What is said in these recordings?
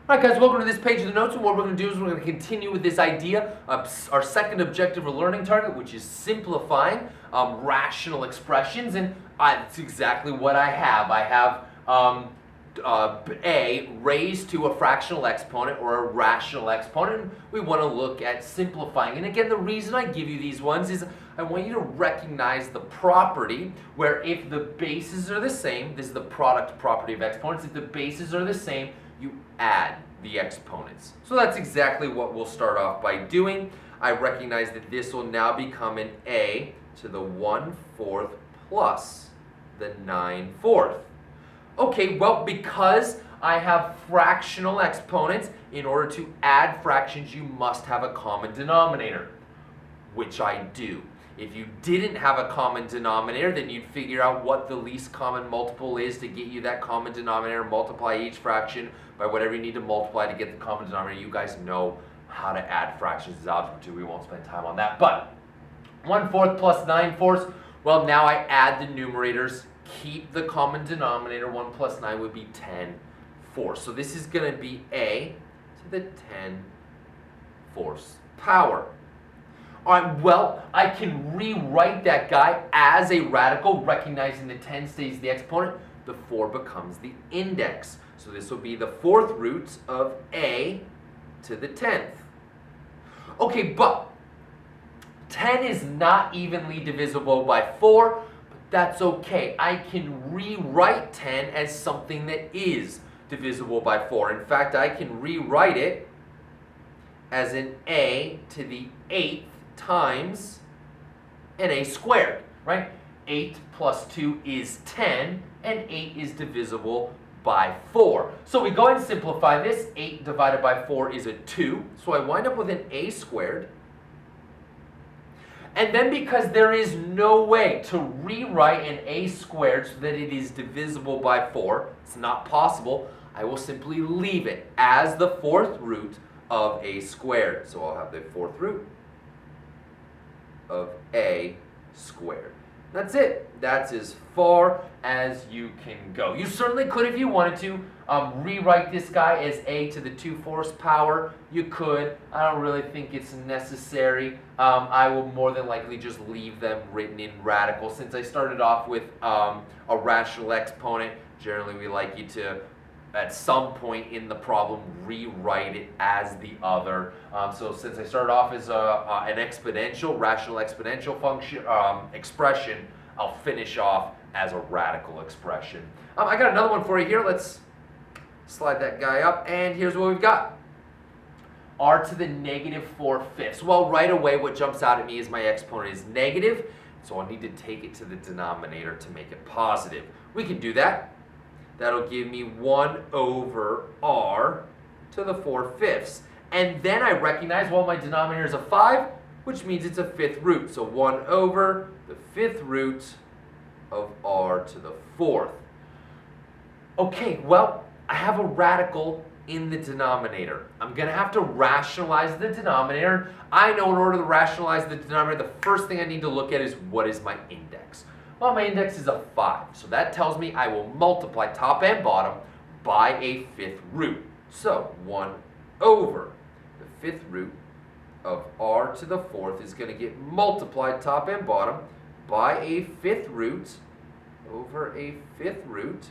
All right, guys, welcome to this page of the notes, and what we're going to do is we're going to continue with this idea of our second objective or learning target, which is simplifying rational expressions, and that's exactly what I have. I have a raised to a fractional exponent or a rational exponent, and we want to look at simplifying. And again, the reason I give you these ones is I want you to recognize the property where if the bases are the same, this is the product property of exponents, if the bases are the same, you add the exponents. So that's exactly what we'll start off by doing. I recognize that this will now become an a to the 1/4 plus the 9/4. Okay, well, because I have fractional exponents, in order to add fractions, you must have a common denominator, which I do. If you didn't have a common denominator, then you'd figure out what the least common multiple is to get you that common denominator, multiply each fraction by whatever you need to multiply to get the common denominator. You guys know how to add fractions as Algebra 2. We won't spend time on that. But 1/4 plus 9/4, well, now I add the numerators, keep the common denominator. 1 plus 9 would be 10/4. So this is going to be a to the 10/4 power. All right, well, I can rewrite that guy as a radical, recognizing the 10 stays the exponent. The 4 becomes the index. So this will be the 4th root of a to the 10th. Okay, but 10 is not evenly divisible by 4, but that's okay. I can rewrite 10 as something that is divisible by 4. In fact, I can rewrite it as an a to the 8th times an a squared, right? 8 plus 2 is 10, and 8 is divisible by 4. So we go ahead and simplify this. 8 divided by 4 is a 2, so I wind up with an a squared. And then because there is no way to rewrite an a squared so that it is divisible by 4, it's not possible, I will simply leave it as the 4th root of a squared. So I'll have the 4th root of a squared. That's it. That's as far as you can go. You certainly could, if you wanted to, rewrite this guy as a to the 2/4 power. You could. I don't really think it's necessary. I will more than likely just leave them written in radical. Since I started off with a rational exponent, generally we like you to, at some point in the problem, rewrite it as the other. So since I started off as an exponential, rational exponential function expression, I'll finish off as a radical expression. I got another one for you here. Let's slide that guy up, and here's what we've got. R to the negative 4/5. Well, right away what jumps out at me is my exponent is negative, so I'll need to take it to the denominator to make it positive. We can do that. That'll give me 1 over r to the 4/5. And then I recognize, well, my denominator is a 5, which means it's a 5th root. So 1 over the 5th root of r to the 4th. Okay, well, I have a radical in the denominator. I'm going to have to rationalize the denominator. I know in order to rationalize the denominator, the first thing I need to look at is what is my index. Well, my index is a 5, so that tells me I will multiply top and bottom by a 5th root. So 1 over the 5th root of r to the 4th is going to get multiplied top and bottom by a 5th root over a 5th root.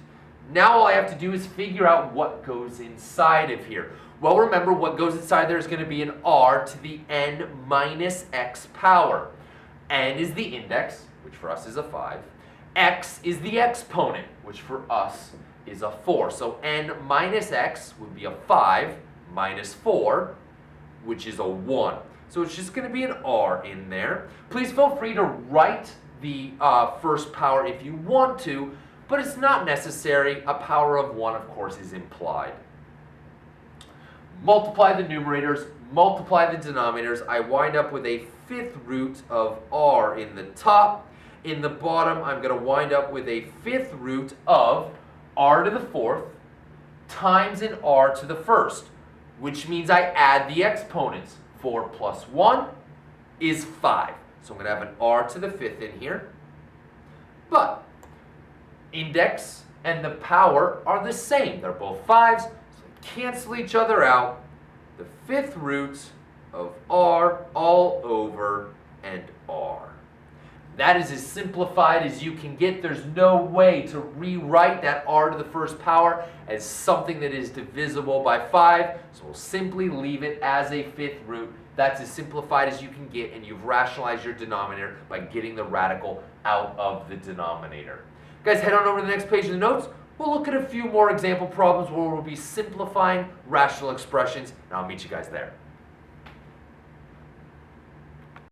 Now all I have to do is figure out what goes inside of here. Well, remember, what goes inside there is going to be an r to the n minus x power. N is the index, which for us is a 5. X is the exponent, which for us is a 4. So n minus x would be a 5 minus 4, which is a 1. So it's just going to be an r in there. Please feel free to write the first power if you want to, but it's not necessary. A power of 1, of course, is implied. Multiply the numerators, multiply the denominators. I wind up with a 5th root of r in the top. In the bottom, I'm going to wind up with a 5th root of r to the 4th times an r to the 1st, which means I add the exponents. 4 plus 1 is 5. So I'm going to have an r to the 5th in here. But index and the power are the same. They're both 5s, so I cancel each other out. The fifth root of r all over and r. That is as simplified as you can get. There's no way to rewrite that r to the first power as something that is divisible by 5, so we'll simply leave it as a fifth root. That's as simplified as you can get, and you've rationalized your denominator by getting the radical out of the denominator. Guys, head on over to the next page of the notes. We'll look at a few more example problems where we'll be simplifying rational expressions, and I'll meet you guys there.